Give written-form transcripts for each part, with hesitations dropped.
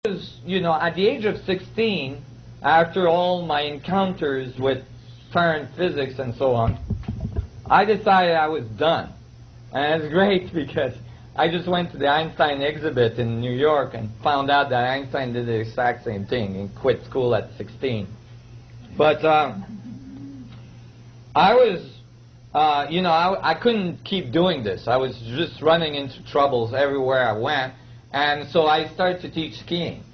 You know, at the age of 16, after all my encounters with current physics and so on, I decided I was done. And it's great because I just went to the Einstein exhibit in New York and found out that Einstein did the exact same thing and quit school at 16. But I was, you know, I couldn't keep doing this. I was just running into troubles everywhere I went. And so I started to teach skiing.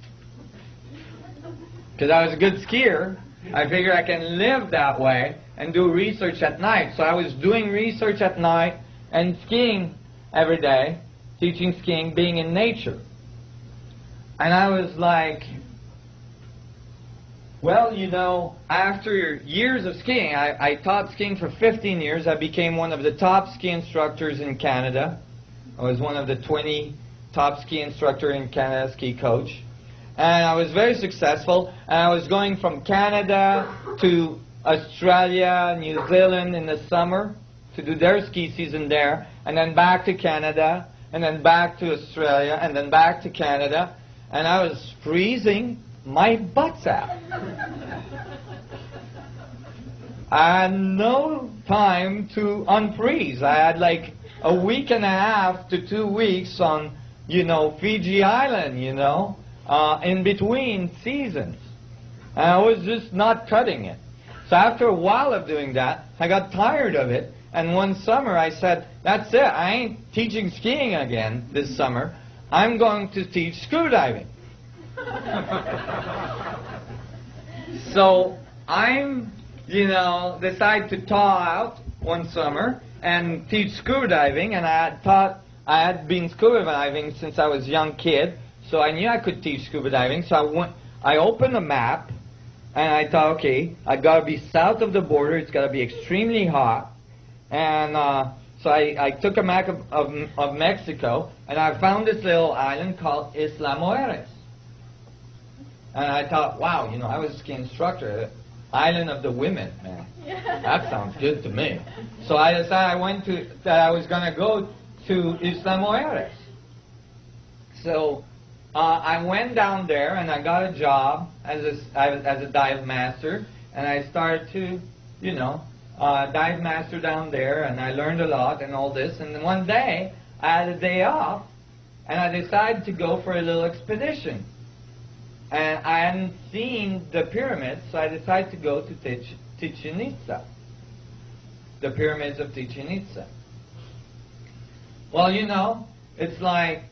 Because I was a good skier, I figured I can live that way and do research at night. So I was doing research at night and skiing every day, teaching skiing, being in nature. And I was like, well, you know, after years of skiing, I taught skiing for 15 years. I became one of the top ski instructors in Canada. I was one of the 20 top ski instructor in Canada, ski coach. And I was very successful. And I was going from Canada to Australia, New Zealand in the summer to do their ski season there, and then back to Canada, and then back to Australia, and then back to Canada. And I was freezing my butts out. I had no time to unfreeze. I had like a week and a half to 2 weeks on, you know, Fiji Island, you know, in between seasons. And I was just not cutting it. So after a while of doing that, I got tired of it. And one summer I said, that's it. I ain't teaching skiing again this summer. I'm going to teach scuba diving. So I'm, you know, decided to thaw out one summer and teach scuba diving. And I had been scuba diving since I was a young kid. So I knew I could teach scuba diving. So I opened a map. And I thought, okay, I got to be south of the border. It's got to be extremely hot. And so I took a map of Mexico, and I found this little island called Isla Mujeres. And I thought, wow, you know, I was a ski instructor. Island of the women, man. That sounds good to me. So I decided I was going to go to Isla Mujeres. So I went down there and I got a job as a dive master, and I started to, you know, dive master down there, and I learned a lot and all this. And then one day I had a day off, and I decided to go for a little expedition. And I hadn't seen the pyramids, so I decided to go to Chichen Itza, the pyramids of Chichen Itza. Well, you know, it's like,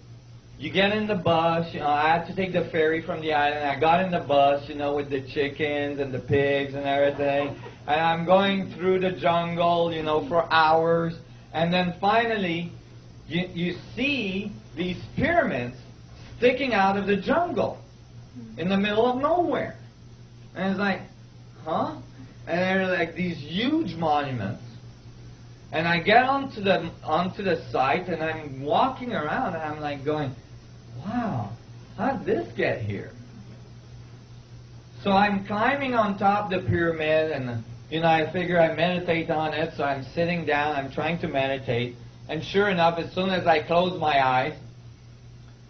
you get in the bus, you know, I had to take the ferry from the island. I got in the bus, you know, with the chickens and the pigs and everything. And I'm going through the jungle, you know, for hours. And then finally, you see these pyramids sticking out of the jungle in the middle of nowhere. And it's like, huh? And they're like these huge monuments. And I get onto the site, and I'm walking around, and I'm like going, wow, how did this get here? So I'm climbing on top of the pyramid, and, you know, I figure I meditate on it, so I'm sitting down, I'm trying to meditate, and sure enough, as soon as I close my eyes,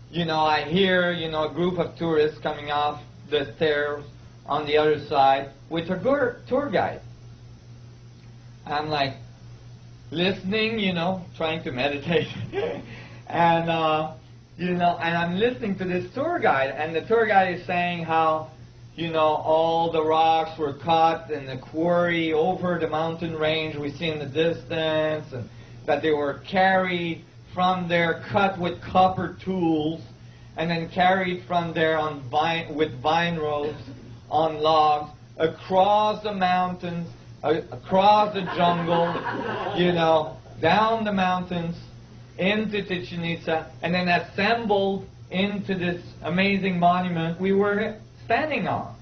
you know, I hear, you know, a group of tourists coming off the stairs on the other side with a tour guide. I'm like, listening, you know, trying to meditate, and, you know, and I'm listening to this tour guide, and the tour guide is saying how, you know, all the rocks were cut in the quarry over the mountain range we see in the distance, and that they were carried from there, cut with copper tools, and then carried from there on with vine ropes on logs across the mountains, across the jungle, you know, down the mountains, into Chichen Itza, and then assembled into this amazing monument we were standing on.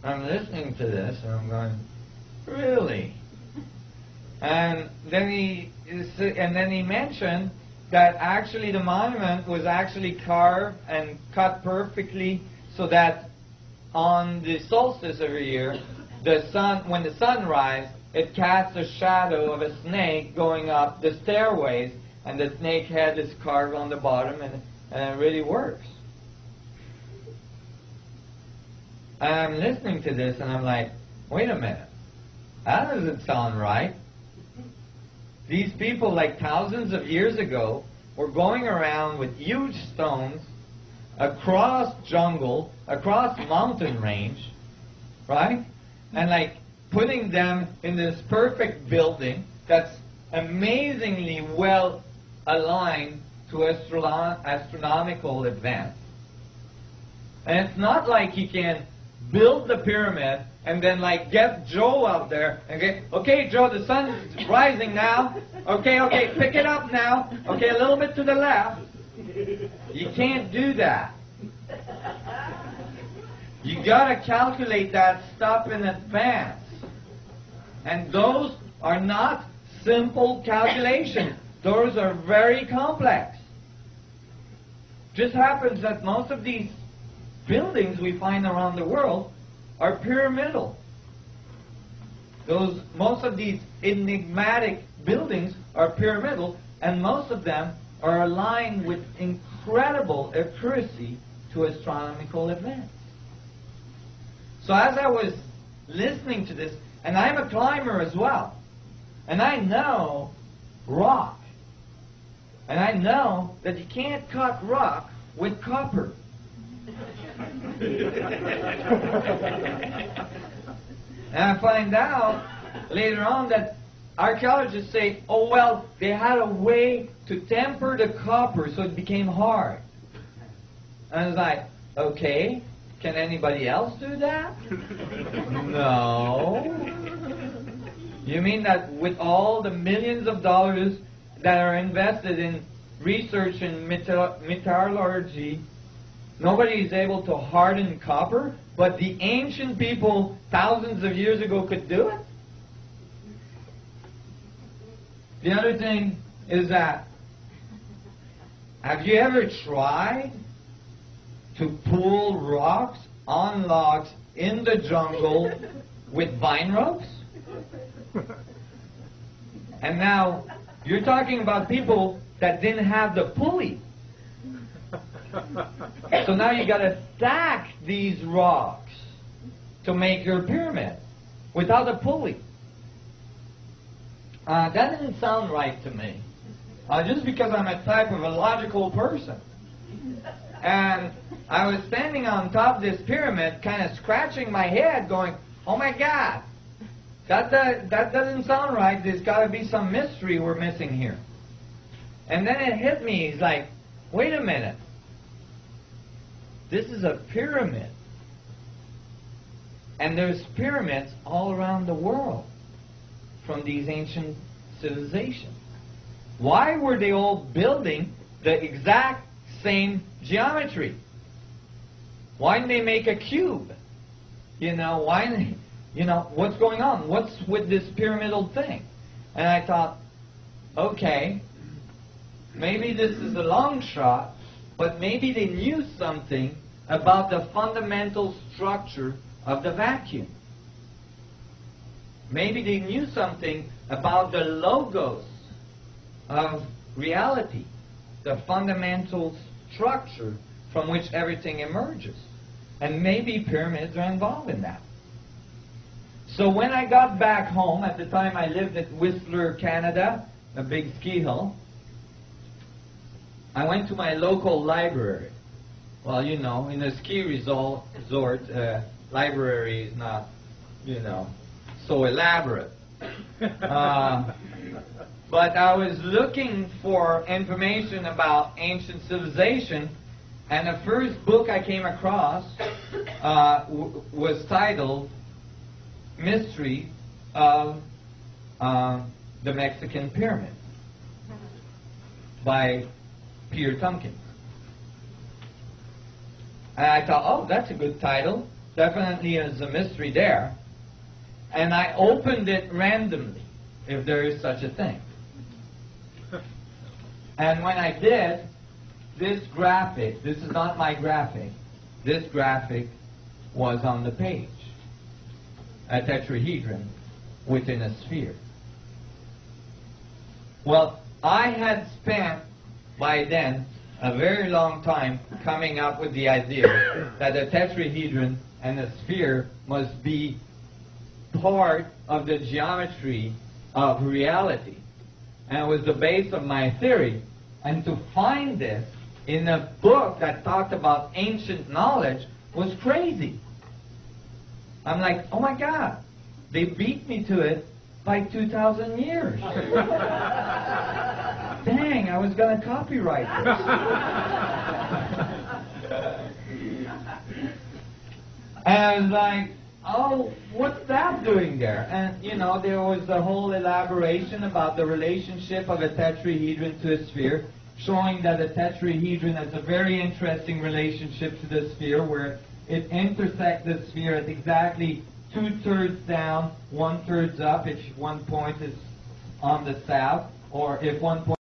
I'm listening to this, and I'm going, really? And then he mentioned that actually the monument was actually carved and cut perfectly so that on the solstice every year, when the sun rises, it casts a shadow of a snake going up the stairways, and the snake head is carved on the bottom, and it really works. And I'm listening to this and I'm like, wait a minute. That doesn't sound right. These people, like thousands of years ago, were going around with huge stones across jungle, across mountain range, right? And like putting them in this perfect building that's amazingly well aligned to astronomical events. And it's not like you can build the pyramid and then like get Joe out there and get, okay Joe, the sun's rising now. Okay, pick it up now. Okay, a little bit to the left. You can't do that. You gotta calculate that stuff in advance. And those are not simple calculations. Those are very complex. Just happens that most of these buildings we find around the world are pyramidal. Most of these enigmatic buildings are pyramidal, and most of them are aligned with incredible accuracy to astronomical events. So as I was listening to this, and I'm a climber as well, and I know rock, and I know that you can't cut rock with copper. And I find out later on that archaeologists say, oh well, they had a way to temper the copper so it became hard. And I was like, okay, can anybody else do that? No. You mean that with all the millions of dollars that are invested in research in metallurgy, nobody is able to harden copper, but the ancient people thousands of years ago could do it? The other thing is that, have you ever tried to pull rocks on logs in the jungle with vine ropes? And now, you're talking about people that didn't have the pulley. So now you got to stack these rocks to make your pyramid without a pulley. That didn't sound right to me. Just because I'm a type of a logical person. And I was standing on top of this pyramid, kind of scratching my head, going, oh my God, that doesn't sound right. There's got to be some mystery we're missing here. And then it hit me. It's like, wait a minute. This is a pyramid. And there's pyramids all around the world from these ancient civilizations. Why were they all building the exact same geometry? Why didn't they make a cube? What's going on? What's with this pyramidal thing? And I thought, okay, maybe this is a long shot, but maybe they knew something about the fundamental structure of the vacuum. Maybe they knew something about the logos of reality, the fundamental structure from which everything emerges. And maybe pyramids are involved in that. So when I got back home, at the time I lived at Whistler, Canada, a big ski hill, I went to my local library. Well, in a ski resort, library is not, so elaborate. But I was looking for information about ancient civilization, and the first book I came across was titled Mystery of the Mexican Pyramid by Peter Tompkins. And I thought, oh, that's a good title. Definitely is a mystery there. And I opened it randomly, if there is such a thing. And when I did, this graphic, this is not my graphic, this graphic was on the page. A tetrahedron within a sphere. Well, I had spent, by then, a very long time coming up with the idea that a tetrahedron and a sphere must be part of the geometry of reality. And it was the base of my theory. And to find this in a book that talked about ancient knowledge was crazy. I'm like, oh my God, they beat me to it by 2,000 years. Dang, I was going to copyright this. And I was like, oh, what's that doing there? And, you know, there was a whole elaboration about the relationship of a tetrahedron to a sphere, showing that a tetrahedron has a very interesting relationship to the sphere, where it intersects the sphere at exactly 2/3 down, 1/3 up, if one point is on the south, or if one point